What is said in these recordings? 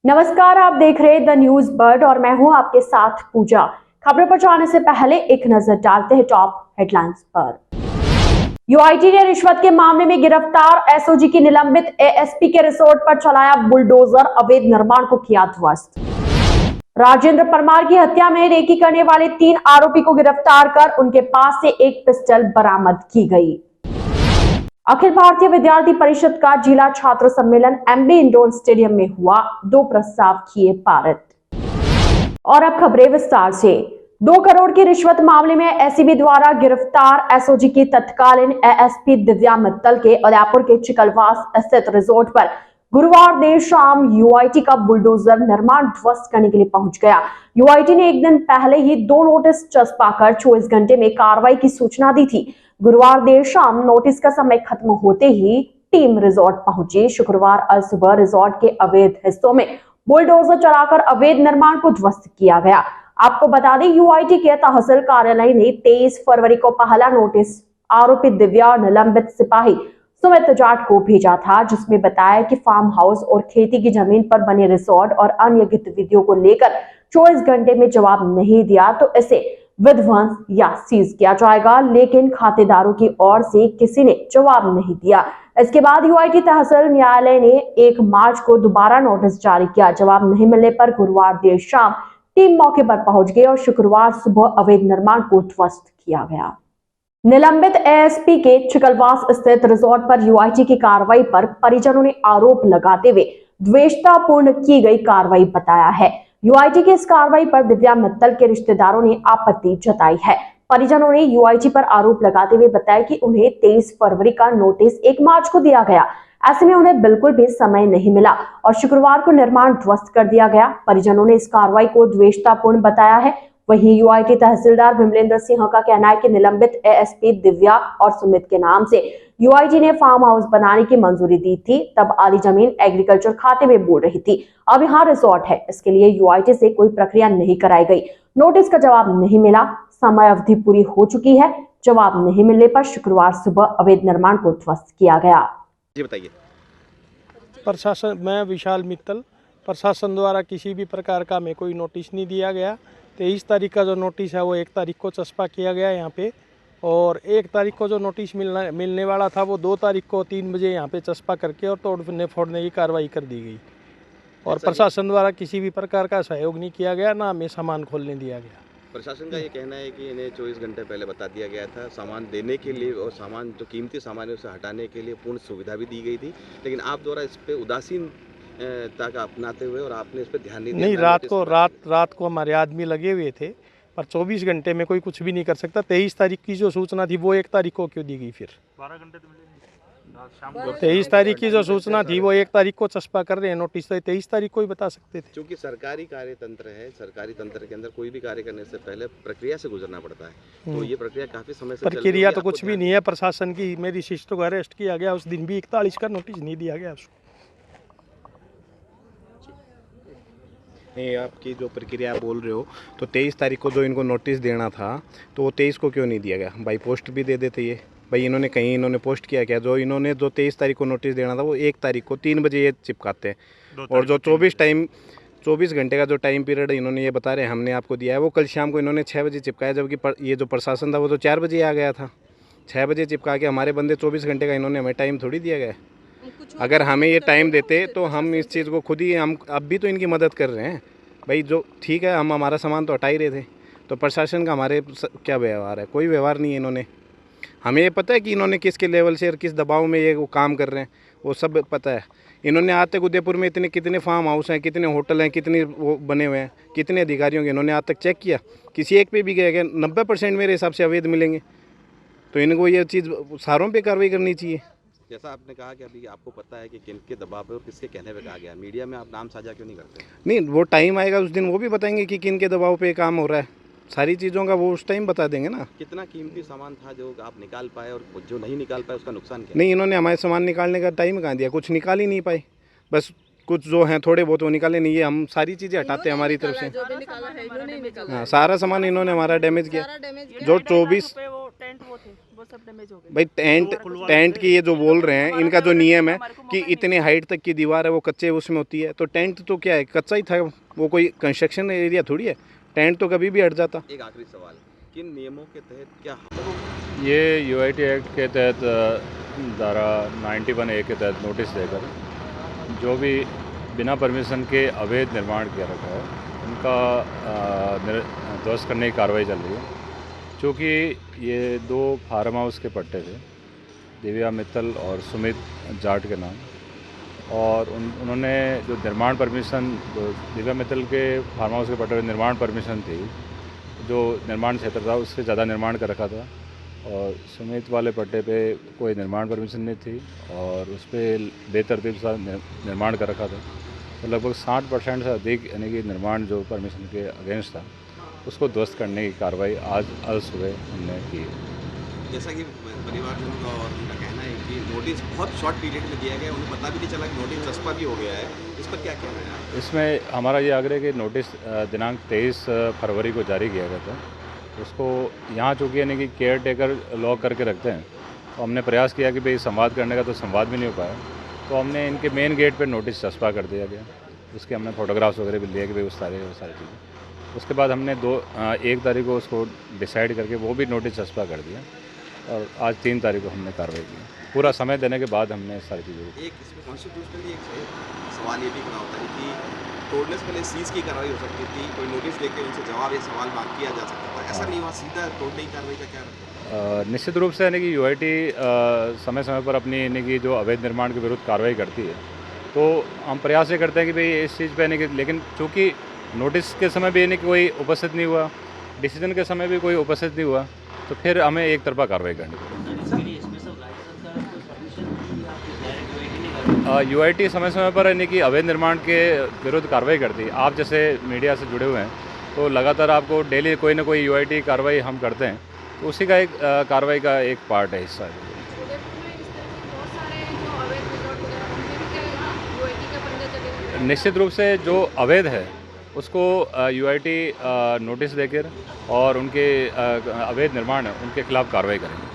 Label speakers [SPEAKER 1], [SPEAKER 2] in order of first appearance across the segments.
[SPEAKER 1] नमस्कार, आप देख रहे हैं द न्यूज बर्ड और मैं हूं आपके साथ पूजा। खबरों पर जाने से पहले एक नजर डालते हैं टॉप हेडलाइंस पर। यूआईटी ने रिश्वत के मामले में गिरफ्तार एसओजी की निलंबित एएसपी के रिसोर्ट पर चलाया बुलडोजर, अवैध निर्माण को किया ध्वस्त। राजेंद्र परमार की हत्या में रेकी करने वाले 3 आरोपी को गिरफ्तार कर उनके पास से एक पिस्टल बरामद की गई। अखिल भारतीय विद्यार्थी परिषद का जिला छात्र सम्मेलन एमबी इंडोर स्टेडियम में हुआ, 2 प्रस्ताव किए पारित। और अब खबरें विस्तार से। 2 करोड़ की रिश्वत मामले में एसीबी द्वारा गिरफ्तार एसओजी की तत्कालीन एएसपी दिव्या मित्तल के उदयपुर के चिकलवास स्थित रिजोर्ट पर गुरुवार देर शाम यूआईटी का बुलडोजर निर्माण ध्वस्त करने के लिए पहुंच गया। यूआईटी ने एक दिन पहले ही 2 नोटिस चस्पाकर 24 घंटे में कार्रवाई की सूचना दी थी। गुरुवार देर शाम नोटिस का समय खत्म होते ही टीम रिजॉर्ट पहुंची। शुक्रवार अल सुबह रिजॉर्ट के अवैध हिस्सों में बुलडोजर चलाकर अवैध निर्माण को ध्वस्त किया गया। आपको बता दें, यूआईटी के तहसील कार्यालय ने 23 फरवरी को पहला नोटिस आरोपी दिव्या और निलंबित सिपाही सुमित जाट को भेजा था, जिसमें बताया कि फार्म हाउस और खेती की जमीन पर बने रिसोर्ट और अन्य गतिविधियों को लेकर 24 घंटे में जवाब नहीं दिया तो इसे विध्वंस या सीज किया जाएगा, लेकिन खातेदारों की ओर से किसी ने जवाब नहीं दिया। इसके बाद यूआईटी तहसील न्यायालय ने 1 मार्च को दोबारा नोटिस जारी किया। जवाब नहीं मिलने पर गुरुवार देर शाम टीम मौके पर पहुंच गई और शुक्रवार सुबह अवैध निर्माण को ध्वस्त किया गया। निलंबित एएसपी के चिकलवास स्थित रिजॉर्ट पर यूआईटी की कार्रवाई पर परिजनों ने आरोप लगाते हुए द्वेषतापूर्ण की गई कार्रवाई बताया है। यूआईटी की इस कार्रवाई पर दिव्या मित्तल के रिश्तेदारों ने आपत्ति जताई है। परिजनों ने यूआईटी पर आरोप लगाते हुए बताया कि उन्हें 23 फरवरी का नोटिस 1 मार्च को दिया गया। ऐसे में उन्हें बिल्कुल भी समय नहीं मिला और शुक्रवार को निर्माण ध्वस्त कर दिया गया। परिजनों ने इस कार्रवाई को द्वेषतापूर्ण बताया है। वहीं यूआईटी तहसीलदार विमलेंद्र सिंह का कहना है कि निलंबित एएसपी दिव्या और सुमित के नाम से यूआईटी ने फार्म हाउस बनाने की मंजूरी दी थी। तब आधी जमीन एग्रीकल्चर खाते में बोल रही थी। अब यहाँ रिसोर्ट है, इसके लिए यूआईटी से कोई प्रक्रिया नहीं कराई गई। नोटिस का जवाब नहीं मिला, समय अवधि पूरी हो चुकी है। जवाब नहीं मिलने पर शुक्रवार सुबह अवैध निर्माण को ध्वस्त किया गया।
[SPEAKER 2] जी बताइए।
[SPEAKER 3] प्रशासन, मैं विशाल मित्तल, प्रशासन द्वारा किसी भी प्रकार का हमें कोई नोटिस नहीं दिया गया। 23 तारीख का जो नोटिस है वो 1 तारीख को चस्पा किया गया यहाँ पे, और 1 तारीख को जो नोटिस मिलने वाला था वो 2 तारीख को 3 बजे यहाँ पे चस्पा करके और तोड़ने फोड़ने की कार्रवाई कर दी गई। और प्रशासन द्वारा किसी भी प्रकार का सहयोग नहीं किया गया, ना हमें सामान खोलने दिया गया।
[SPEAKER 2] प्रशासन का ये कहना है कि इन्हें 24 घंटे पहले बता दिया गया था सामान देने के लिए, और सामान जो कीमती सामान है उसे हटाने के लिए पूर्ण सुविधा भी दी गई थी, लेकिन आप द्वारा इस पे उदासीनता का अपनाते हुए और आपने इस पे ध्यान नहीं दिया।
[SPEAKER 3] नहीं, रात को हमारे आदमी लगे हुए थे, पर 24 घंटे में कोई कुछ भी नहीं कर सकता। 23 तारीख की जो सूचना थी वो 1 तारीख को क्यों दी गई? फिर
[SPEAKER 4] 12 घंटे तो मिले
[SPEAKER 3] 23 तारीख की जो सूचना थी वो 1 तारीख को चस्पा कर रहे हैं नोटिस, तो 23 तारीख को ही बता सकते थे।
[SPEAKER 2] क्योंकि सरकारी कार्यतंत्र है, सरकारी तंत्र के अंदर कोई भी कार्य करने से पहले प्रक्रिया से गुजरना पड़ता है, तो ये प्रक्रिया काफी समय से
[SPEAKER 3] प्रक्रिया तो कुछ भी नहीं है प्रशासन की। मेरी सिस्टर को अरेस्ट किया गया, उस दिन भी 41 का नोटिस नहीं दिया गया उसको।
[SPEAKER 5] नहीं, आपकी जो प्रक्रिया आप बोल रहे हो, तो 23 तारीख को जो इनको नोटिस देना था तो वो 23 को क्यों नहीं दिया गया? बाई पोस्ट भी दे देते ये। भाई इन्होंने कहीं इन्होंने पोस्ट किया क्या? जो 23 तारीख को नोटिस देना था वो 1 तारीख को 3 बजे ये चिपकाते हैं, और जो 24 घंटे का जो टाइम पीरियड इन्होंने ये बता रहे हैं हमने आपको दिया है, वो कल शाम को इन्होंने 6 बजे चिपकाया, जबकि ये जो प्रशासन था वो तो 4 बजे आ गया था। 6 बजे चिपका के हमारे बंदे 24 घंटे का इन्होंने हमें टाइम थोड़ी दिया गया। अगर हमें ये टाइम देते तो हम इस चीज़ को खुद ही, हम अब भी तो इनकी मदद कर रहे हैं भाई। जो ठीक है, हम हमारा सामान तो हटा ही रहे थे, तो प्रशासन का हमारे क्या व्यवहार है? कोई व्यवहार नहीं है। इन्होंने, हमें ये पता है कि इन्होंने किसके लेवल से और किस दबाव में ये वो काम कर रहे हैं, वो सब पता है। इन्होंने आज तक उदयपुर में कितने फार्म हाउस हैं, कितने होटल हैं, कितने वो बने हुए हैं, कितने अधिकारियों के इन्होंने आज तक चेक किया? किसी एक पे भी गया? 90% मेरे हिसाब से अवैध मिलेंगे, तो इनको ये चीज़ सारों पे कार्रवाई करनी चाहिए।
[SPEAKER 2] जैसा आपने कहा कि अभी आपको पता है कि किनके दबाव पे और किसके कहने पे कहा गया, मीडिया में आप नाम साझा क्यों नहीं करते?
[SPEAKER 5] नहीं, वो टाइम आएगा उस दिन, वो भी बताएंगे कि किन के दबाव पे काम हो रहा है। सारी चीज़ों का वो उस टाइम बता देंगे ना।
[SPEAKER 2] कितना कीमती सामान था जो आप निकाल पाए, और जो नहीं निकाल पाए उसका नुकसान क्या?
[SPEAKER 5] नहीं, इन्होंने हमारे सामान निकालने का टाइम कहाँ दिया? कुछ निकाल ही नहीं पाए, बस कुछ जो हैं थोड़े बहुत वो निकाले नहीं। ये हम सारी चीज़ें हटाते हैं हमारी तरफ से। हाँ, सारा सामान इन्होंने हमारा डैमेज किया। जो 24
[SPEAKER 4] वो टेंट वो थे, वो सब डैमेज हो गए।
[SPEAKER 5] भाई टेंट की ये जो बोल रहे हैं, इनका जो नियम है कि इतनी हाइट तक की दीवार है वो कच्चे उसमें होती है, तो टेंट तो क्या है, कच्चा ही था, वो कोई कंस्ट्रक्शन एरिया थोड़ी है, टेंट तो कभी भी हट जाता।
[SPEAKER 2] एक आखिरी सवाल, किन नियमों के तहत क्या
[SPEAKER 6] ये यूआईटी एक्ट के तहत धारा 91A के तहत नोटिस देकर जो भी बिना परमिशन के अवैध निर्माण किया रखा है उनका ध्वस्त करने की कार्रवाई चल रही है। चूँकि ये 2 फार्म हाउस के पट्टे थे, दिव्या मित्तल और सुमित जाट के नाम, और उन्होंने जो निर्माण परमिशन, जो दिव्या मित्तल के फार्म हाउस के पट्टे पर निर्माण परमिशन थी, जो निर्माण क्षेत्र था उससे ज़्यादा निर्माण कर रखा था, और सुमित वाले पट्टे पे कोई निर्माण परमिशन नहीं थी और उस पर बेतरतीब सा निर्माण कर रखा था। तो लगभग 60% से अधिक यानी कि निर्माण जो परमिशन के अगेंस्ट था उसको ध्वस्त करने की कार्रवाई आज सुबह हमने की।
[SPEAKER 2] जैसा कि परिवारजनों का और उनका कहना है कि नोटिस बहुत शॉर्ट पीरियड में दिया गया, उन्हें पता भी नहीं चला कि नोटिस चस्पा भी हो गया है, इस पर क्या कहना है आप?
[SPEAKER 6] इसमें हमारा ये आग्रह है कि नोटिस दिनांक 23 फरवरी को जारी किया गया था। उसको यहाँ चूँकि यानी कि केयर टेकर लॉक करके रखते हैं, तो हमने प्रयास किया कि भाई संवाद करने का, तो संवाद भी नहीं हो पाया, तो हमने इनके मेन गेट पर नोटिस चस्पा कर दिया गया। उसके हमने फ़ोटोग्राफ्स वगैरह भी लिए कि भाई वो सारी चीज़ें। उसके बाद हमने 1 तारीख को उसको डिसाइड करके वो भी नोटिस चस्पा कर दिया, और आज 3 तारीख को हमने कार्रवाई की। पूरा समय देने के बाद हमने सारी चीज़ों को।
[SPEAKER 2] एक इसमें कॉन्स्टिट्यूशनली एक सवाल ये भी खड़ा होता है कि तोड़ने से पहले सीज की कार्रवाई हो सकती थी, कोई नोटिस देकर उनसे जवाब या सवाल मांग किया जा सकता था, ऐसा नहीं हुआ, सीधा तोड़ने की कार्रवाई का क्या रहता है?
[SPEAKER 6] निश्चित रूप से यानी कि यूआईटी समय समय पर अपनी यानी कि जो अवैध निर्माण के विरुद्ध कार्रवाई करती है, तो हम प्रयास ये करते हैं कि भाई इस चीज़ पे यानी कि, लेकिन चूँकि नोटिस के समय भी यानी कि कोई उपस्थित नहीं हुआ, डिसीजन के समय भी कोई उपस्थित नहीं हुआ, तो फिर हमें एक तरफा कार्रवाई करनी पड़ी। यूआईटी समय समय पर यानी कि अवैध निर्माण के विरुद्ध कार्रवाई करती है। आप जैसे मीडिया से जुड़े हुए हैं, तो लगातार आपको डेली कोई ना कोई यूआईटी कार्रवाई हम करते हैं, तो उसी का एक कार्रवाई का एक पार्ट है, हिस्सा है। निश्चित रूप से जो अवैध है उसको यूआईटी नोटिस देकर और उनके अवैध निर्माण है उनके खिलाफ कार्रवाई करेंगे।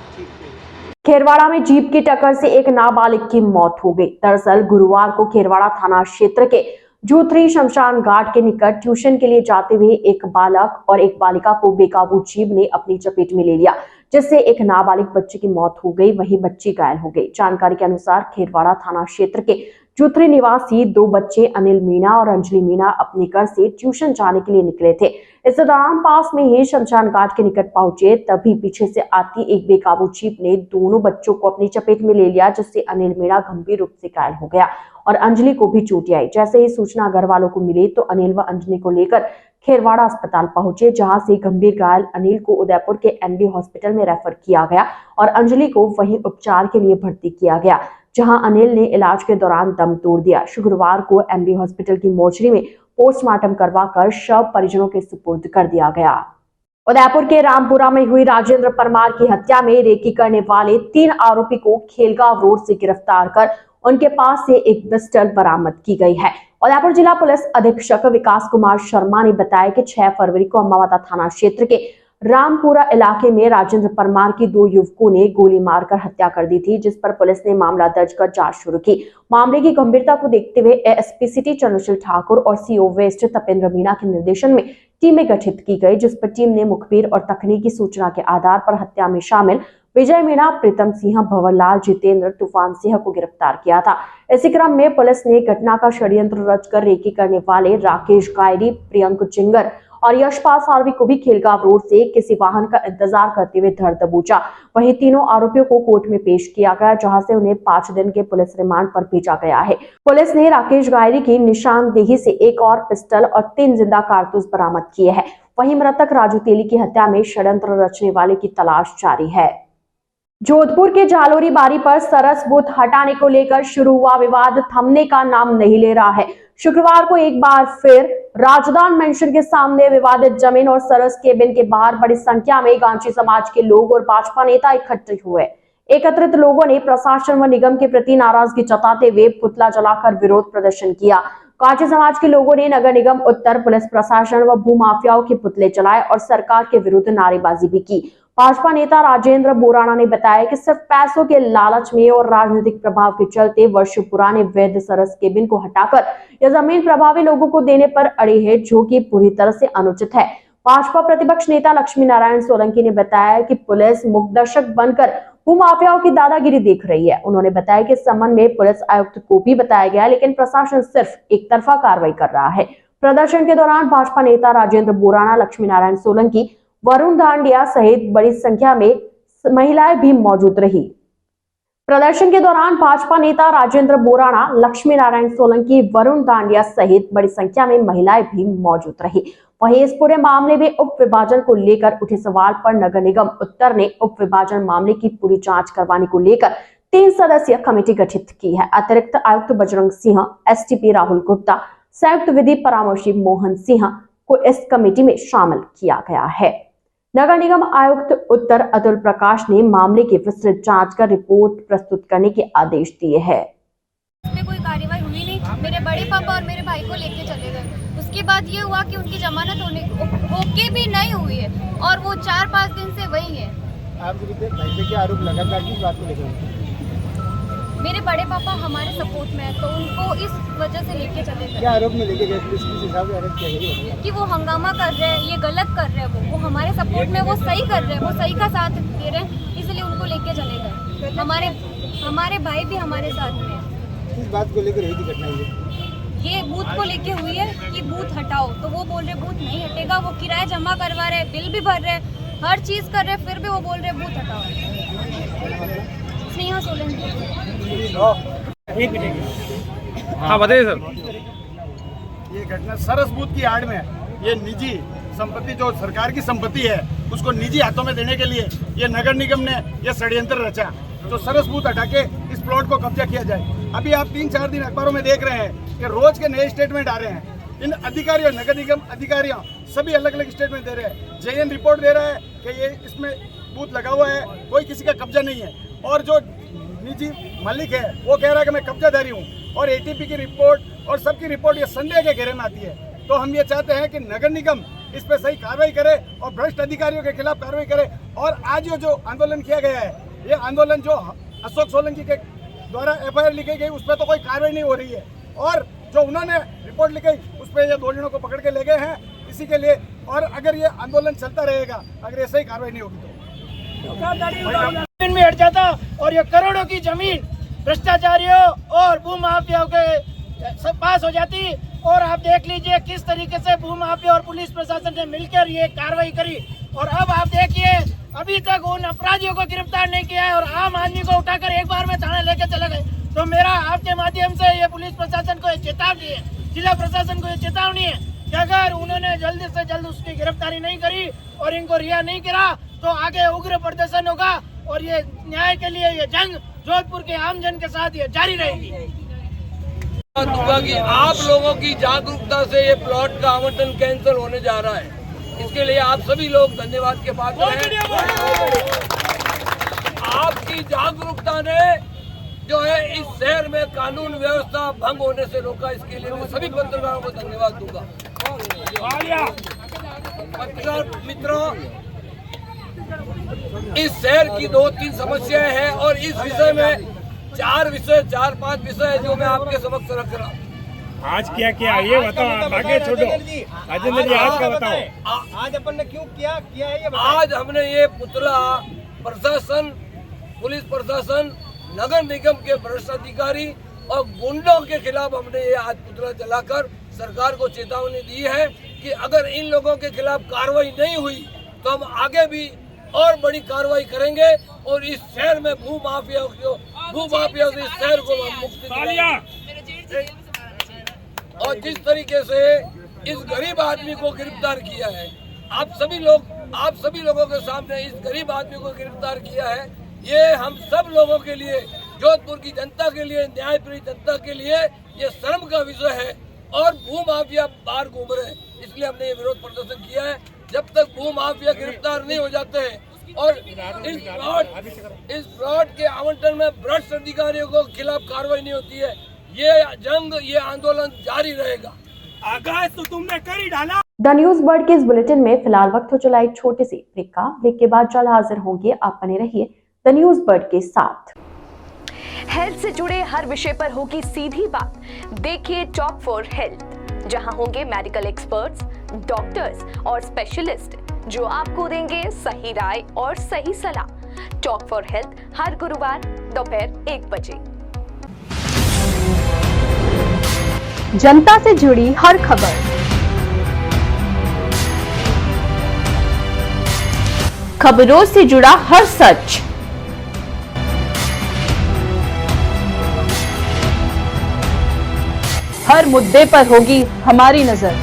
[SPEAKER 1] खेरवाड़ा में जीप की टक्कर से एक नाबालिग की मौत हो गई। दरअसल गुरुवार को खेरवाड़ा थाना क्षेत्र के जूथरी शमशान घाट के निकट ट्यूशन के लिए जाते हुए एक बालक और एक बालिका को बेकाबू जीप ने अपनी चपेट में ले लिया, जिससे एक नाबालिग बच्ची की मौत हो गई, वहीं बच्ची घायल हो गई। जानकारी के अनुसार खेरवाड़ा थाना क्षेत्र के जूथरी निवासी 2 बच्चे अनिल मीणा और अंजलि मीणा अपने घर से ट्यूशन जाने के लिए निकले थे। इस दौरान पास में ही शमशान घाट के निकट पहुंचे, तभी पीछे से आती एक बेकाबू जीप ने दोनों बच्चों को अपनी चपेट में ले लिया, जिससे अनिल मीणा गंभीर रूप से घायल हो गया और अंजलि को भी चोट आई। जैसे ही सूचना घर वालों को मिली तो अनिल व अंजलि को लेकर खेरवाड़ा अस्पताल पहुंचे, जहां से गंभीर घायल अनिल को उदयपुर के एमडी हॉस्पिटल में रेफर किया गया और अंजलि को वहीं उपचार के लिए भर्ती किया गया, जहां अनिल ने इलाज के दौरान दम तोड़ दिया। शुक्रवार को एमडी हॉस्पिटल की मोर्चरी में पोस्टमार्टम करवाकर शव परिजनों के सुपुर्द कर दिया गया। उदयपुर के रामपुरा में हुई राजेंद्र परमार की हत्या में रेकी करने वाले 3 आरोपी को खेलगांव रोड से गिरफ्तार कर उनके पास से एक पिस्टल बरामद की गई है। उदयपुर जिला पुलिस अधीक्षक विकास कुमार शर्मा ने बताया कि 6 फरवरी को अम्बावाता थाना क्षेत्र के रामपुरा इलाके में राजेंद्र परमार की 2 युवकों ने गोली मारकर हत्या कर दी थी, जिस पर पुलिस ने मामला दर्ज कर जांच शुरू की। मामले की गंभीरता को देखते हुए एएसपी सिटी चंद्रशील ठाकुर और सीओ वेस्ट तपेंद्र मीणा के निर्देशन में टीमें गठित की गई, जिस पर टीम ने मुखबिर और तकनीकी सूचना के आधार पर हत्या में शामिल विजय मीणा, प्रीतम सिंह, भंवरलाल, जितेंद्र, तूफान सिंह को गिरफ्तार किया था। इसी क्रम में पुलिस ने घटना का षड्यंत्र रचकर रेकी करने वाले राकेश गायरी, प्रियंक चिंगर और यशपाल सारवी को भी खेलगांव रोड से किसी वाहन का इंतजार करते हुए धर दबोचा। वहीं तीनों आरोपियों को कोर्ट में पेश किया गया, जहां से उन्हें 5 दिन के पुलिस रिमांड पर भेजा गया है। पुलिस ने राकेश गायरी की निशानदेही से एक और पिस्टल और 3 जिंदा कारतूस बरामद किए हैं। वहीं मृतक राजू तेली की हत्या में षड्यंत्र रचने वाले की तलाश जारी है। जोधपुर के जालोरी बारी पर सरस बुत हटाने को लेकर शुरू हुआ विवाद थमने का नाम नहीं ले रहा है। शुक्रवार को एक बार फिर राजदान मेंशन के सामने विवादित जमीन और सरस केबिन के बाहर बड़ी संख्या में गांची समाज के लोग और भाजपा नेता इकट्ठे हुए। एकत्रित लोगों ने प्रशासन व निगम के प्रति नाराजगी जताते हुए पुतला जलाकर विरोध प्रदर्शन किया। गांची समाज के लोगों ने नगर निगम उत्तर, पुलिस प्रशासन व भूमाफियाओं के पुतले जलाए और सरकार के विरुद्ध नारेबाजी भी की। भाजपा नेता राजेंद्र बोराणा ने बताया कि सिर्फ पैसों के लालच में और राजनीतिक प्रभाव के चलते वर्षों पुराने वैध सरस केबिन को हटाकर यह जमीन प्रभावी लोगों को देने पर अड़ी है, जो कि पूरी तरह से अनुचित है। भाजपा प्रतिपक्ष नेता लक्ष्मी नारायण सोलंकी ने बताया कि पुलिस मुखदर्शक बनकर भूमाफियाओं की दादागिरी देख रही है। उन्होंने बताया कि इस संबंध में पुलिस आयुक्त को भी बताया गया, लेकिन प्रशासन सिर्फ एक तरफा कार्रवाई कर रहा है। प्रदर्शन के दौरान भाजपा नेता राजेंद्र बोराणा, लक्ष्मी नारायण सोलंकी, वरुण दांडिया सहित बड़ी संख्या में महिलाएं भी मौजूद रही। प्रदर्शन के दौरान भाजपा नेता राजेंद्र बोराणा, लक्ष्मी नारायण सोलंकी, वरुण दांडिया सहित बड़ी संख्या में महिलाएं भी मौजूद रही। वहीं इस पूरे मामले में उप विभाजन को लेकर उठे सवाल पर नगर निगम उत्तर ने उप विभाजन मामले की पूरी जांच करवाने को लेकर 3 सदस्यीय कमेटी गठित की है। अतिरिक्त आयुक्त बजरंग सिंह, एसटीपी राहुल गुप्ता, संयुक्त विधि परामर्शी मोहन सिंह को इस कमेटी में शामिल किया गया है। नगर निगम आयुक्त उत्तर अतुल प्रकाश ने मामले की विस्तृत जांच कर रिपोर्ट प्रस्तुत करने के आदेश दिए हैं।
[SPEAKER 4] इसमें कोई कार्रवाई हुई नहीं। मेरे बड़े पापा और मेरे भाई को लेके चले गए। उसके बाद ये हुआ कि उनकी जमानत होके भी नहीं हुई है और वो 4-5 दिन से वही है।
[SPEAKER 7] आपके भाई पे क्या आरोप लगा था, किस बात को लेकर?
[SPEAKER 4] मेरे बड़े पापा हमारे सपोर्ट में है, तो उनको इस वजह से लेके चले गए।
[SPEAKER 7] क्या आरोप में लेके गए? पुलिस किस हिसाब से अरेस्ट किया गया?
[SPEAKER 4] कि वो हंगामा कर रहे हैं, ये गलत कर रहे हैं। वो हमारे सपोर्ट में, वो सही कर रहे हैं, वो सही का साथ दे रहे हैं, इसलिए उनको लेके चले गए। हमारे भाई भी हमारे साथ में है।
[SPEAKER 7] किस बात को लेकर रही थी घटना
[SPEAKER 4] ये बूथ को लेके हुई है कि बूथ हटाओ, तो वो बोल रहे बूथ नहीं हटेगा। वो किराया जमा करवा रहे, बिल भी भर रहे, हर चीज कर रहे, फिर भी वो बोल रहे बूथ हटाओ। स्नेहा सोलंकी।
[SPEAKER 8] हाँ बताइए सर।
[SPEAKER 7] ये घटना सरस बूथ की आड़ में है। ये निजी संपत्ति, जो सरकार की संपत्ति है, उसको निजी हाथों में देने के लिए ये नगर निगम ने ये षड्यंत्र रचा, जो सरस बूथ हटा के इस प्लॉट को कब्जा किया जाए। अभी आप 3-4 दिन अखबारों में देख रहे हैं कि रोज के नए स्टेटमेंट आ रहे हैं। इन अधिकारियों, नगर निगम अधिकारियों सभी अलग अलग स्टेटमेंट दे रहे हैं। जेएन रिपोर्ट दे रहा है कि ये इसमें बूथ लगा हुआ है, कोई किसी का कब्जा नहीं है, और जो निजी मालिक है वो कह रहा है कि मैं कब्जाधारी हूँ। और एटीपी की रिपोर्ट और सबकी रिपोर्ट ये संदेह के घेरे में आती है। तो हम ये चाहते हैं कि नगर निगम इस पे सही कार्रवाई करे और भ्रष्ट अधिकारियों के खिलाफ कार्रवाई करे। और आज ये जो आंदोलन किया गया है, ये आंदोलन जो अशोक सोलंकी के द्वारा एफआईआर लिखी गई, उस पर तो कोई कार्रवाई नहीं हो रही है, और जो उन्होंने रिपोर्ट लिखी उस पर ये 2 जनों को पकड़ के ले गए हैं इसी के लिए। और अगर ये आंदोलन चलता रहेगा, अगर ऐसे ही कार्रवाई नहीं होगी तो
[SPEAKER 9] में हट जाता और ये करोड़ों की जमीन भ्रष्टाचारियों और भूमाफियाओं के पास हो जाती। और आप देख लीजिए किस तरीके से भूमाफिया और पुलिस प्रशासन ने मिलकर ये कार्रवाई करी। और अब आप देखिए, अभी तक उन अपराधियों को गिरफ्तार नहीं किया है और आम आदमी को उठाकर एक बार में थाने लेके चले गए। तो मेरा आपके माध्यम से ये पुलिस प्रशासन को चेतावनी है, जिला प्रशासन को ये चेतावनी है कि अगर उन्होंने जल्द से जल्द उसकी गिरफ्तारी नहीं करी और इनको रिहा नहीं करा तो आगे उग्र प्रदर्शन होगा। और ये न्याय के लिए ये जंग जोधपुर के आम जन के साथ ये जारी रहेगी।
[SPEAKER 10] दूंगा कि आप लोगों की जागरूकता से ये प्लॉट का आवंटन कैंसिल होने जा रहा है। इसके लिए आप सभी लोग धन्यवाद के पात्र हैं। आपकी जागरूकता ने जो है इस शहर में कानून व्यवस्था भंग होने से रोका। इसके लिए मैं सभी पत्रकारों को धन्यवाद दूंगा। पत्रकार मित्रों, इस शहर की 2-3 समस्याएं हैं और इस विषय में 4-5 विषय जो मैं आपके समक्ष रख रहा हूँ।
[SPEAKER 8] आज क्या ये बताओ, आप आगे छोड़ो। राजेंद्र जी आज का बताओ।
[SPEAKER 7] आज अपन ने क्यों किया है ये
[SPEAKER 10] आज हमने ये पुतला प्रशासन, पुलिस प्रशासन, नगर निगम के भ्रष्ट अधिकारी और गुंडों के खिलाफ हमने ये आज पुतला जलाकर सरकार को चेतावनी दी है कि अगर इन लोगों के खिलाफ कार्रवाई नहीं हुई तो हम आगे भी और बड़ी कार्रवाई करेंगे और इस शहर में भूमाफियाओं से इस शहर को हम मुक्ति दिलाएंगे। और जिस तरीके से इस गरीब आदमी को गिरफ्तार किया है, आप सभी लोगों के सामने इस गरीब आदमी को गिरफ्तार किया है, ये हम सब लोगों के लिए, जोधपुर की जनता के लिए, न्यायप्रिय जनता के लिए ये शर्म का विषय है। और भूमाफिया बाहर घूम रहे हैं, इसलिए हमने ये विरोध प्रदर्शन किया है। जब तक भूमाफिया गिरफ्तार नहीं हो जाते हैं और इस प्लॉट के आवंटन में भ्रष्ट अधिकारियों को खिलाफ कार्रवाई नहीं होती है, ये जंग, ये आंदोलन जारी रहेगा।
[SPEAKER 9] आगाज तो तुमने कर ही डाला।
[SPEAKER 1] द न्यूज बर्ड के इस बुलेटिन में फिलहाल वक्त हो चला एक छोटी सी ब्रेक का। ब्रेक के बाद जल्द हाजिर होंगे, आप बने रहिए द न्यूज बर्ड के साथ।
[SPEAKER 11] हेल्थ से जुड़े हर विषय पर होगी सीधी बात। देखिए टॉक फॉर हेल्थ, जहां होंगे मेडिकल एक्सपर्ट्स, डॉक्टर्स और स्पेशलिस्ट जो आपको देंगे सही राय और सही सलाह। टॉक फॉर हेल्थ हर गुरुवार दोपहर 1 बजे।
[SPEAKER 1] जनता से जुड़ी हर खबर, खबरों से जुड़ा हर सच, हर मुद्दे पर होगी हमारी नजर।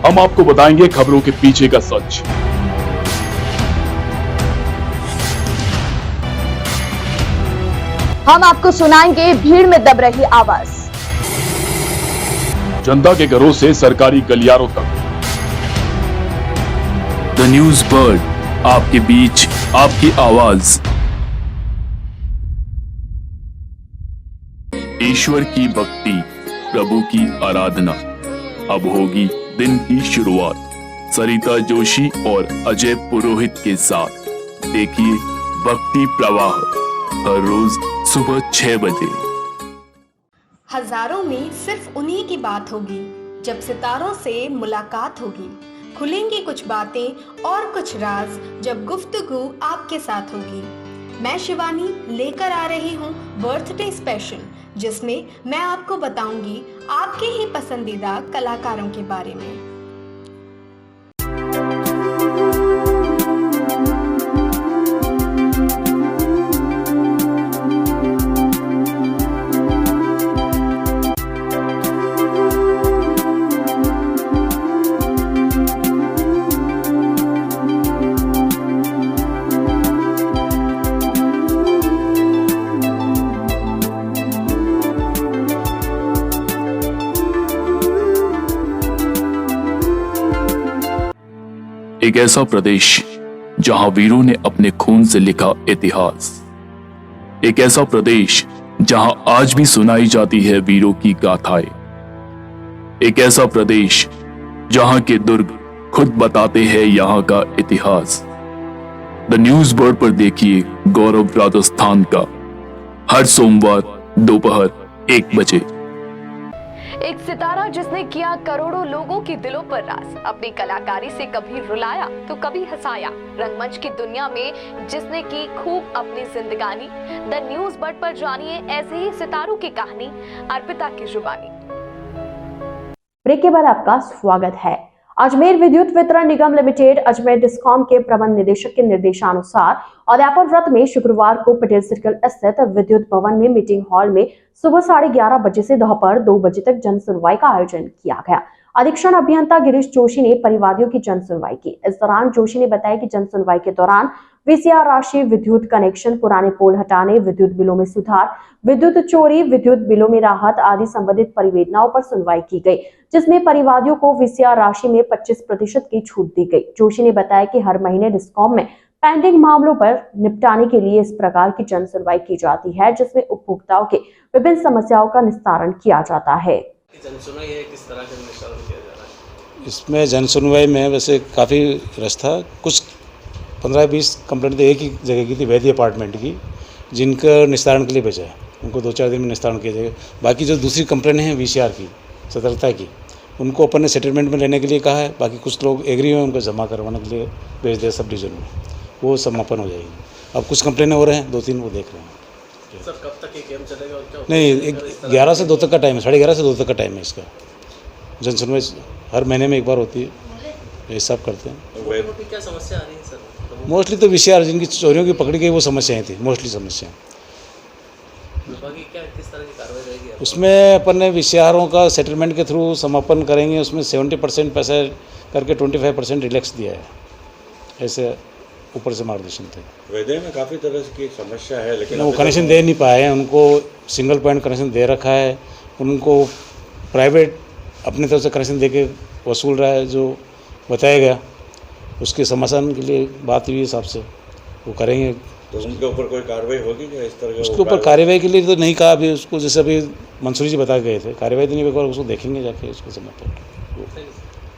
[SPEAKER 12] हम आपको बताएंगे खबरों के पीछे का सच।
[SPEAKER 1] हम आपको सुनाएंगे भीड़ में दब रही आवाज।
[SPEAKER 12] जनता के घरों से सरकारी गलियारों तक। द न्यूज बर्ड, आपके बीच, आपकी आवाज। ईश्वर की भक्ति, प्रभु की आराधना, अब होगी दिन की शुरुआत सरिता जोशी और अजय पुरोहित के साथ। देखिए भक्ति प्रवाह हर रोज सुबह 6 बजे।
[SPEAKER 11] हजारों में सिर्फ उन्हीं की बात होगी जब सितारों से मुलाकात होगी। खुलेंगी कुछ बातें और कुछ राज जब गुफ्तगू आपके साथ होगी। मैं शिवानी लेकर आ रही हूँ बर्थडे स्पेशल, जिसमें मैं आपको बताऊंगी आपके ही पसंदीदा कलाकारों के बारे में।
[SPEAKER 12] एक ऐसा प्रदेश जहां वीरों ने अपने खून से लिखा इतिहास। एक ऐसा प्रदेश जहां आज भी सुनाई जाती है वीरों की गाथाएं। एक ऐसा प्रदेश जहां के दुर्ग खुद बताते हैं यहां का इतिहास। द न्यूज बर्ड पर देखिए गौरव राजस्थान का हर सोमवार दोपहर 1 बजे।
[SPEAKER 11] एक सितारा जिसने किया करोड़ों लोगों के दिलों पर राज, अपनी कलाकारी से कभी रुलाया तो कभी हंसाया। रंगमंच की दुनिया में जिसने की खूब अपनी जिंदगानी। द न्यूज बर्ड पर जानिए ऐसे ही सितारों की कहानी अर्पिता की जुबानी।
[SPEAKER 1] ब्रेक के बाद आपका स्वागत है। अजमेर विद्युत वितरण निगम लिमिटेड अजमेर डिस्कॉम के प्रबंध निदेशक के निर्देशानुसार उदयपुर व्रत में शुक्रवार को पटेल सर्कल स्थित विद्युत भवन में मीटिंग हॉल में सुबह 11:30 बजे से दोपहर 2 बजे तक जन सुनवाई का आयोजन किया गया। अधीक्षण अभियंता गिरीश जोशी ने परिवादियों की जन सुनवाई की। इस दौरान जोशी ने बताया कि जन सुनवाई के दौरान वीसीआर राशि, विद्युत कनेक्शन, पुराने पोल हटाने, विद्युत बिलों में सुधार, विद्युत चोरी, विद्युत बिलों में राहत आदि संबंधित परिवेदनाओं पर सुनवाई की गई, जिसमें परिवादियों को वीसीआर राशि में 25% की छूट दी गई। जोशी ने बताया कि हर महीने डिस्कॉम में पेंडिंग मामलों पर निपटाने के लिए इस प्रकार की जन सुनवाई की जाती है, जिसमें उपभोक्ताओं के विभिन्न समस्याओं का निस्तारण किया जाता है।
[SPEAKER 13] जन सुनवाई किस तरह का निस्तारण किया जा रहा है?
[SPEAKER 14] इसमें जन सुनवाई में वैसे काफ़ी रस था। कुछ 15-20 कंप्लेंट तो एक ही जगह की थी, वैद्य अपार्टमेंट की, जिनका निस्तारण के लिए भेजा है। उनको 2-4 दिन में निस्तारण किया जाएगा। बाकी जो दूसरी कंप्लेंट है वीसीआर की, सतर्कता की, उनको अपन ने सेटलमेंट में लेने के लिए कहा है। बाकी कुछ लोग एग्री हुए, उनको जमा करवाने के लिए भेज दिया सब डिवीजन में, वो समापन हो जाएगी। अब कुछ कंप्लेनें हो रहे हैं, 2-3 वो देख रहे हैं।
[SPEAKER 13] सर कब तक ये गेम चलेगा और क्या?
[SPEAKER 14] नहीं, 11 से 2 तक का टाइम है, 11:30 से 2 तक का टाइम है इसका। जन सुनवाई हर महीने में एक बार होती है, हिसाब करते हैं।
[SPEAKER 13] क्या समस्या आ रही है सर?
[SPEAKER 14] मोस्टली तो वीसीआर जिनकी चोरियों की पकड़ी गई वो समस्याएं थी, मोस्टली समस्याएं।
[SPEAKER 13] बाकी क्या किस तरह की कार्रवाई रहेगी?
[SPEAKER 14] उसमें अपन ने वीसीआरों का सेटलमेंट के थ्रू समापन करेंगे। उसमें 70% पैसा करके 25% रिलैक्स दिया है, ऐसे ऊपर से मार्गदर्शन थे।
[SPEAKER 15] वैद्य में काफ़ी तरह की समस्या है, लेकिन
[SPEAKER 14] वो कनेक्शन दे नहीं पाए हैं। उनको सिंगल पॉइंट कनेक्शन दे रखा है, उनको प्राइवेट अपनी तरफ से कनेक्शन दे के वसूल रहा है, जो बताया गया। उसके समाधान के लिए बात हुई हिसाब से वो करेंगे।
[SPEAKER 15] तो उनके ऊपर कोई कार्रवाई होगी क्या इस तरह?
[SPEAKER 14] उसके ऊपर कार्रवाई के लिए तो नहीं कहा अभी उसको, जैसे अभी मंसूरी जी बता गए थे, कार्रवाई तो नहीं, एक बार उसको देखेंगे जाके उसको समय पर।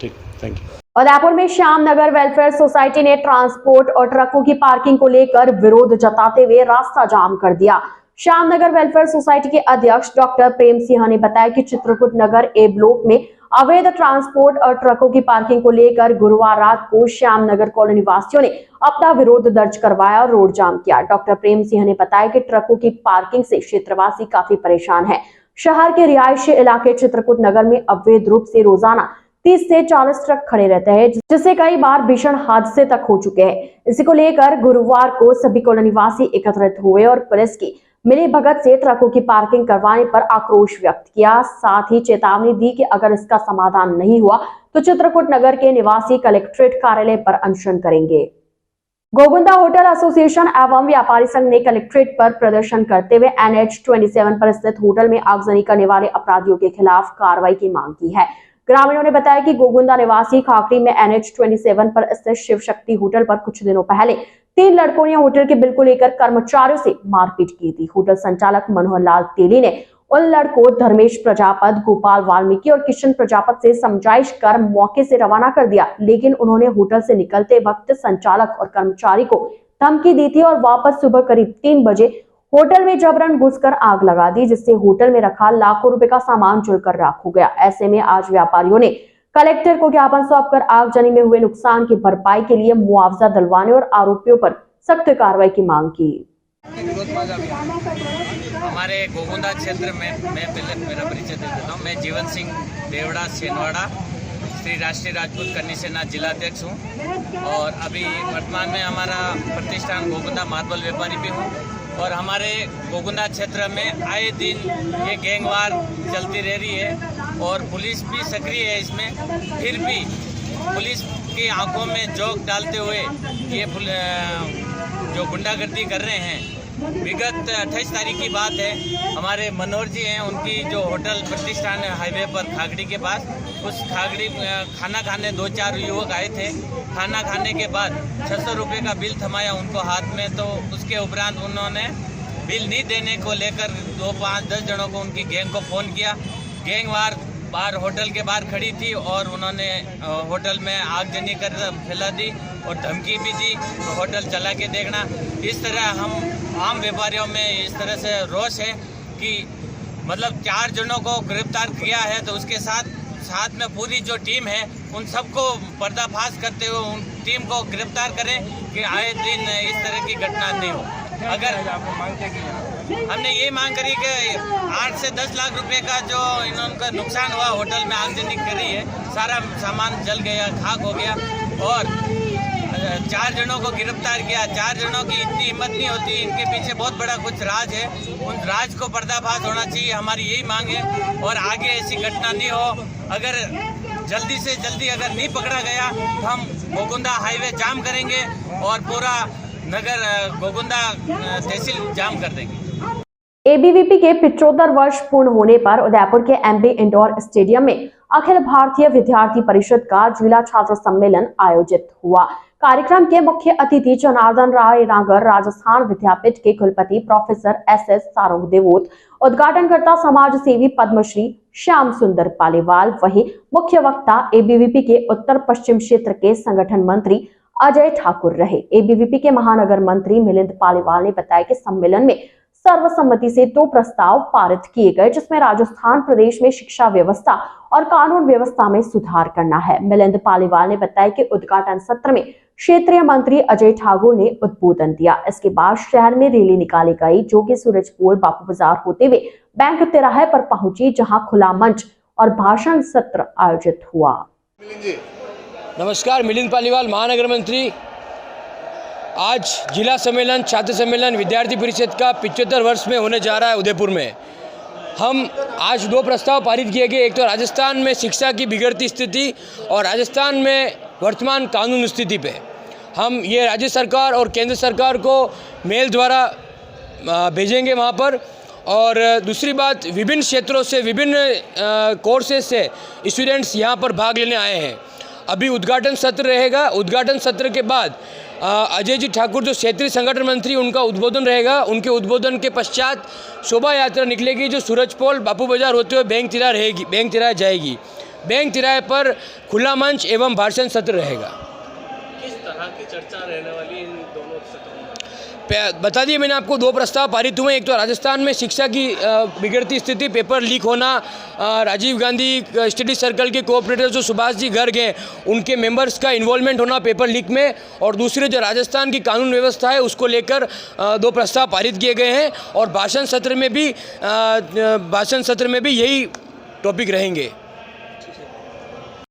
[SPEAKER 14] ठीक, थैंक यू।
[SPEAKER 1] उदयपुर में श्यामनगर वेलफेयर सोसाइटी ने ट्रांसपोर्ट और ट्रकों की पार्किंग को लेकर विरोध जताते हुए रास्ता जाम कर दिया। श्यामनगर वेलफेयर सोसाइटी के अध्यक्ष डॉक्टर प्रेम सिंह ने बताया कि चित्रकूट नगर ए ब्लॉक में अवैध ट्रांसपोर्ट और ट्रकों की पार्किंग को लेकर गुरुवार रात को श्यामनगर कॉलोनी वासियों ने अपना विरोध दर्ज करवाया और रोड जाम किया। डॉक्टर प्रेम सिंह ने बताया कि ट्रकों की पार्किंग से क्षेत्रवासी काफी परेशान है। शहर के रिहायशी इलाके चित्रकूट नगर में अवैध रूप से रोजाना 30 से 40 ट्रक खड़े रहते हैं, जिससे कई बार भीषण हादसे तक हो चुके हैं। इसी को लेकर गुरुवार को सभी कॉलोनी वासी एकत्रित हुए और पुलिस की मिली भगत से ट्रकों की पार्किंग करवाने पर आक्रोश व्यक्त किया। साथ ही चेतावनी दी कि अगर इसका समाधान नहीं हुआ तो चित्रकूट नगर के निवासी कलेक्ट्रेट कार्यालय पर अनशन करेंगे। गोगुंदा होटल एसोसिएशन एवं व्यापारी संघ ने कलेक्ट्रेट पर प्रदर्शन करते हुए NH27 पर स्थित होटल में आगजनी करने वाले अपराधियों के खिलाफ कार्रवाई की मांग की है। ग्रामीणों ने बताया कि गोगुंदा निवासी खाकड़ी में NH27 पर स्थित शिव शक्ति होटल पर कुछ दिनों पहले 3 लड़कों ने होटल के बिल को लेकर कर्मचारियों से मारपीट की थी। होटल संचालक मनोहर लाल तेली ने उन लड़कों धर्मेश प्रजापत, गोपाल वाल्मीकि और किशन प्रजापत से समझाइश कर मौके से रवाना कर दिया, लेकिन उन्होंने होटल से निकलते वक्त संचालक और कर्मचारी को धमकी दी थी और वापस सुबह करीब 3 बजे होटल में जबरन घुसकर आग लगा दी, जिससे होटल में रखा लाखों रुपए का सामान जलकर राख हो गया। ऐसे में आज व्यापारियों ने कलेक्टर को ज्ञापन सौंपकर आगजनी में हुए नुकसान की भरपाई के लिए मुआवजा दिलवाने और आरोपियों पर सख्त कार्रवाई की मांग की।
[SPEAKER 16] हमारे गोगुंदा क्षेत्र में मैं पहले मेरा परिचय दे देता हूँ। मैं जीवन सिंह देवड़ा सेनवाड़ा श्री राष्ट्रीय राजपूत कन्नी सेना जिलाध्यक्ष हूँ और अभी वर्तमान में हमारा प्रतिष्ठान गोगुंदा मार्बल व्यापारी भी हूँ और हमारे गोगुंदा क्षेत्र में आए दिन ये गैंगवार चलती रह रही है और पुलिस भी सक्रिय है इसमें। फिर भी पुलिस की आंखों में जोक डालते हुए ये जो गुंडागर्दी कर रहे हैं। विगत 28 तारीख की बात है, हमारे मनोहर जी हैं, उनकी जो होटल प्रतिष्ठान हाईवे पर खागड़ी के पास, उस खागड़ी खाना खाने 2-4 युवक आए थे। खाना खाने के बाद 600 रुपये का बिल थमाया उनको हाथ में, तो उसके उपरांत उन्होंने बिल नहीं देने को लेकर 2, 5, 10 जनों को उनकी गैंग को फ़ोन किया। गैंगवार बाहर होटल के बाहर खड़ी थी और उन्होंने होटल में आगजनी कर फैला दी और धमकी भी दी, तो होटल चला के देखना। इस तरह हम आम व्यापारियों में इस तरह से रोष है कि मतलब 4 जनों को गिरफ्तार किया है, तो उसके साथ में पूरी जो टीम है उन सबको पर्दाफाश करते हुए उन टीम को गिरफ्तार करें कि आए दिन इस तरह की घटना नहीं हो। अगर हमने ये मांग करी कि 8 से 10 लाख रुपए का जो इनका नुकसान हुआ, होटल में आगजनी करी है, सारा सामान जल गया, खाक हो गया और 4 जनों को गिरफ्तार किया। 4 जनों की इतनी हिम्मत नहीं होती, इनके पीछे बहुत बड़ा कुछ राज है, उन राज को पर्दाफाश होना चाहिए, हमारी यही मांग है। और आगे ऐसी घटना नहीं हो, अगर जल्दी से जल्दी अगर नहीं पकड़ा गया तो हम गोगुंदा हाईवे जाम करेंगे और पूरा नगर गोगुंदा तहसील जाम कर देंगे।
[SPEAKER 1] एबीवीपी के 75 वर्ष पूर्ण होने पर उदयपुर के एमबी इंडोर स्टेडियम में अखिल भारतीय विद्यार्थी परिषद का जिला छात्र सम्मेलन आयोजित हुआ। कार्यक्रम के मुख्य अतिथि जनार्दन राय नागर, राजस्थान विद्यापीठ के कुलपति प्रोफेसर SS सारंग देवोत, उद्घाटनकर्ता समाज सेवी पद्मश्री श्याम सुंदर पालीवाल, वहीं मुख्य वक्ता एबीवीपी के उत्तर पश्चिम क्षेत्र के संगठन मंत्री अजय ठाकुर रहे। एबीवीपी के महानगर मंत्री मिलिंद पालीवाल ने बताया कि सम्मेलन में सर्वसम्मति से 2 प्रस्ताव पारित किए गए, जिसमें राजस्थान प्रदेश में शिक्षा व्यवस्था और कानून व्यवस्था में सुधार करना है। मिलिंद पालीवाल ने बताया कि उद्घाटन सत्र में क्षेत्रीय मंत्री अजय ठाकुर ने उद्बोधन दिया। इसके बाद शहर में रैली निकाली गई, जो कि सूरजपुर बापू बाजार होते हुए बैंक तिराहे पर पहुंची, जहां खुला मंच और भाषण सत्र आयोजित हुआ।
[SPEAKER 17] नमस्कार, मिलिंद पालीवाल, महानगर मंत्री। आज जिला सम्मेलन, छात्र सम्मेलन विद्यार्थी परिषद का 75 वर्ष में होने जा रहा है उदयपुर में। हम आज 2 प्रस्ताव पारित किए गए। एक तो राजस्थान में शिक्षा की बिगड़ती स्थिति और राजस्थान में वर्तमान कानून स्थिति पे हम ये राज्य सरकार और केंद्र सरकार को मेल द्वारा भेजेंगे वहाँ पर। और दूसरी बात, विभिन्न क्षेत्रों से, विभिन्न कोर्सेज से स्टूडेंट्स यहाँ पर भाग लेने आए हैं। अभी उद्घाटन सत्र रहेगा। उद्घाटन सत्र के बाद अजय जी ठाकुर जो क्षेत्रीय संगठन मंत्री, उनका उद्बोधन रहेगा। उनके उद्बोधन के पश्चात शोभा यात्रा निकलेगी जो सूरज पोल बापू बाजार होते हुए बैंक तिराहा जाएगी। बैंक तिराहे पर खुला मंच एवं भाषण सत्र रहेगा।
[SPEAKER 13] किस तरह की चर्चा रहने वाली इन दोनों सत्रों में?
[SPEAKER 17] बता दिए मैंने आपको, 2 प्रस्ताव पारित हुए। एक तो राजस्थान में शिक्षा की बिगड़ती स्थिति, पेपर लीक होना, राजीव गांधी स्टडी सर्कल के कोऑपरेटर जो सुभाष जी गर्ग हैं उनके मेंबर्स का इन्वॉल्वमेंट होना पेपर लीक में, और दूसरे जो राजस्थान की कानून व्यवस्था है उसको लेकर 2 प्रस्ताव पारित किए गए हैं। और भाषण सत्र में भी यही टॉपिक रहेंगे।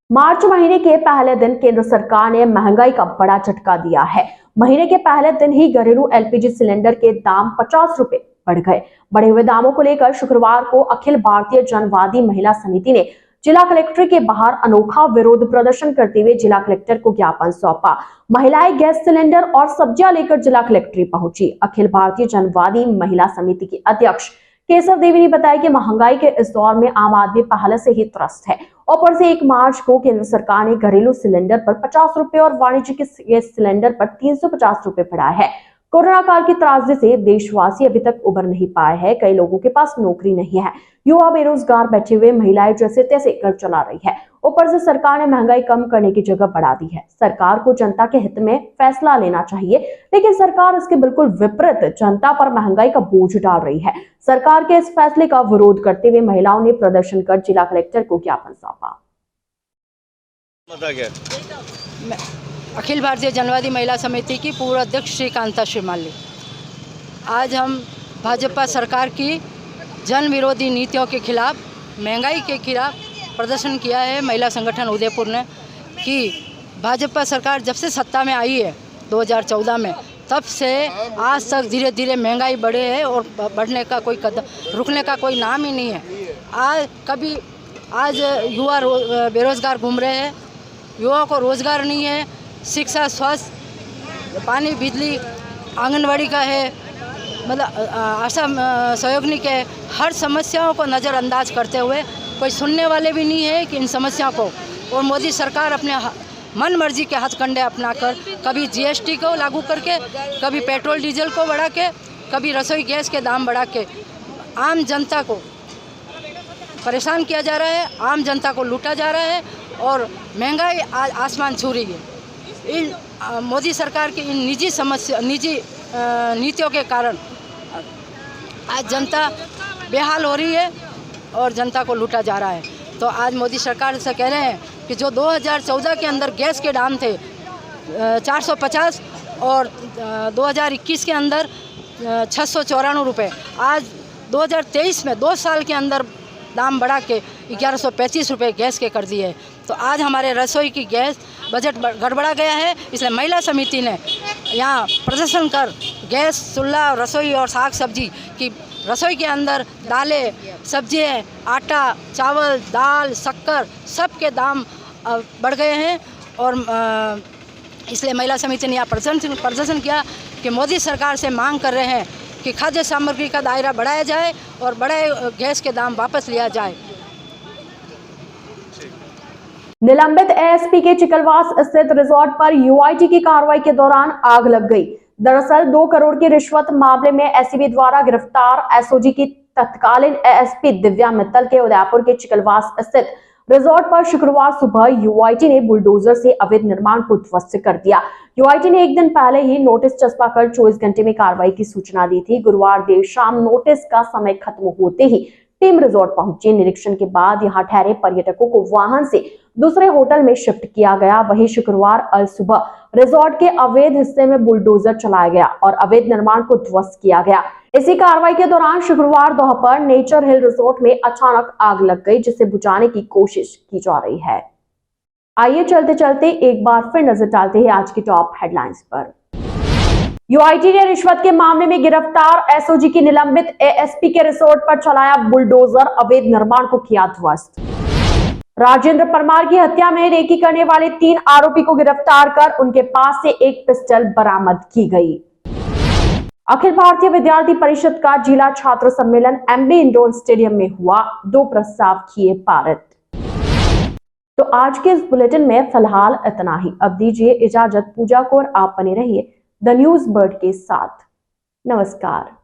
[SPEAKER 1] मार्च महीने के पहले दिन केंद्र सरकार ने महंगाई का बड़ा झटका दिया है। महीने के पहले दिन ही घरेलू एलपीजी सिलेंडर के दाम 50 रुपए बढ़ गए। बढ़े हुए दामों को लेकर शुक्रवार को अखिल भारतीय जनवादी महिला समिति ने जिला कलेक्टर के बाहर अनोखा विरोध प्रदर्शन करते हुए जिला कलेक्टर को ज्ञापन सौंपा। महिलाएं गैस सिलेंडर और सब्जियां लेकर जिला कलेक्ट्रेट पहुंची। अखिल भारतीय जनवादी महिला समिति की अध्यक्ष केसर देवी ने बताया कि महंगाई के इस दौर में आम आदमी पहले से ही त्रस्त है। ऊपर से 1 मार्च को केंद्र सरकार ने घरेलू सिलेंडर पर 50 रुपए और वाणिज्यिक गैस सिलेंडर पर 350 रुपए बढ़ाया है। कोरोना काल की त्रासदी से देशवासी अभी तक उबर नहीं पाए हैं। कई लोगों के पास नौकरी नहीं है, युवा बेरोजगार बैठे हुए, महिलाएं जैसे तैसे घर चला रही है। ऊपर से सरकार ने महंगाई कम करने की जगह बढ़ा दी है। सरकार को जनता के हित में फैसला लेना चाहिए, लेकिन सरकार इसके बिल्कुल विपरीत जनता पर महंगाई का बोझ डाल रही है। सरकार के इस फैसले का विरोध करते हुए महिलाओं ने प्रदर्शन कर जिला कलेक्टर को ज्ञापन सौंपा।
[SPEAKER 18] अखिल भारतीय जनवादी महिला समिति की पूर्व अध्यक्ष श्री कांता श्रीमाली, आज हम भाजपा सरकार की जन विरोधी नीतियों के खिलाफ, महंगाई के खिलाफ प्रदर्शन किया है। महिला संगठन उदयपुर ने कि भाजपा सरकार जब से सत्ता में आई है 2014 में, तब से आज तक धीरे धीरे महंगाई बढ़े है और बढ़ने का कोई कदम, रुकने का कोई नाम ही नहीं है। आज युवा बेरोजगार घूम रहे हैं, युवाओं को रोजगार नहीं है। शिक्षा, स्वास्थ्य, पानी, बिजली, आंगनवाड़ी का है, मतलब आशा सहयोगिनी के, हर समस्याओं को नज़रअंदाज करते हुए कोई सुनने वाले भी नहीं है कि इन समस्याओं को। और मोदी सरकार अपने मन मर्जी के हथकंडे अपनाकर कभी जीएसटी को लागू करके, कभी पेट्रोल डीजल को बढ़ा के, कभी रसोई गैस के दाम बढ़ा के आम जनता को परेशान किया जा रहा है, आम जनता को लूटा जा रहा है और महंगाई आसमान छू रही है। इन मोदी सरकार की इन निजी नीतियों के कारण आज जनता बेहाल हो रही है और जनता को लूटा जा रहा है। तो आज मोदी सरकार से कह रहे हैं कि जो 2014 के अंदर गैस के दाम थे 450 और 2021 के अंदर 694 रुपये, आज 2023 में 2 साल के अंदर दाम बढ़ा के 1135 रुपये गैस के कर दिए। तो आज हमारे रसोई की गैस बजट गड़बड़ा गया है, इसलिए महिला समिति ने यहाँ प्रदर्शन कर गैस, चूल्हा, रसोई और साग सब्जी की, रसोई के अंदर दालें, सब्जियाँ, आटा, चावल, दाल, शक्कर, सब के दाम बढ़ गए हैं। और इसलिए महिला समिति ने यहाँ प्रदर्शन किया कि मोदी सरकार से मांग कर रहे हैं कि खाद्य सामग्री का दायरा बढ़ाया जाए और बड़े गैस के दाम वापस लिया जाए।
[SPEAKER 1] निलंबित एएसपी के चिकलवास स्थित रिजॉर्ट पर यूआईटी की कार्रवाई के दौरान आग लग गई। दरअसल 2 करोड़ की रिश्वत मामले में एसीबी द्वारा गिरफ्तार एसओजी की तत्कालीन एएसपी दिव्या मित्तल के उदयपुर के चिकलवास स्थित रिजॉर्ट पर शुक्रवार सुबह यूआईटी ने बुलडोजर से अवैध निर्माण को ध्वस्त कर दिया। यूआईटी ने एक दिन पहले ही नोटिस चस्पा कर 24 घंटे में कार्रवाई की सूचना दी थी। गुरुवार देर शाम नोटिस का समय खत्म होते ही टीम रिजॉर्ट पहुंची। निरीक्षण के बाद यहां ठहरे पर्यटकों को वाहन से दूसरे होटल में शिफ्ट किया गया। वहीं शुक्रवार अल सुबह रिजॉर्ट के अवैध हिस्से में बुलडोजर चलाया गया और अवैध निर्माण को ध्वस्त किया गया। इसी कार्रवाई के दौरान शुक्रवार दोपहर नेचर हिल रिजॉर्ट में अचानक आग लग गई, जिसे बुझाने की कोशिश की जा रही है। आइए चलते चलते एक बार फिर नजर डालते हैं आज की टॉप हेडलाइंस पर। यूआईटी ने रिश्वत के मामले में गिरफ्तार एसओजी की निलंबित एएसपी के रिसोर्ट पर चलाया बुलडोजर, अवैध निर्माण को किया ध्वस्त। राजेंद्र परमार की हत्या में रेकी करने वाले 3 आरोपी को गिरफ्तार कर उनके पास से एक पिस्टल बरामद की गई। अखिल भारतीय विद्यार्थी परिषद का जिला छात्र सम्मेलन एमबी इंडोर स्टेडियम में हुआ, 2 प्रस्ताव किए पारित। तो आज के इस बुलेटिन में फिलहाल इतना ही। अब दीजिए इजाजत पूजा को और आप बने रहिए द न्यूज बर्ड के साथ। नमस्कार।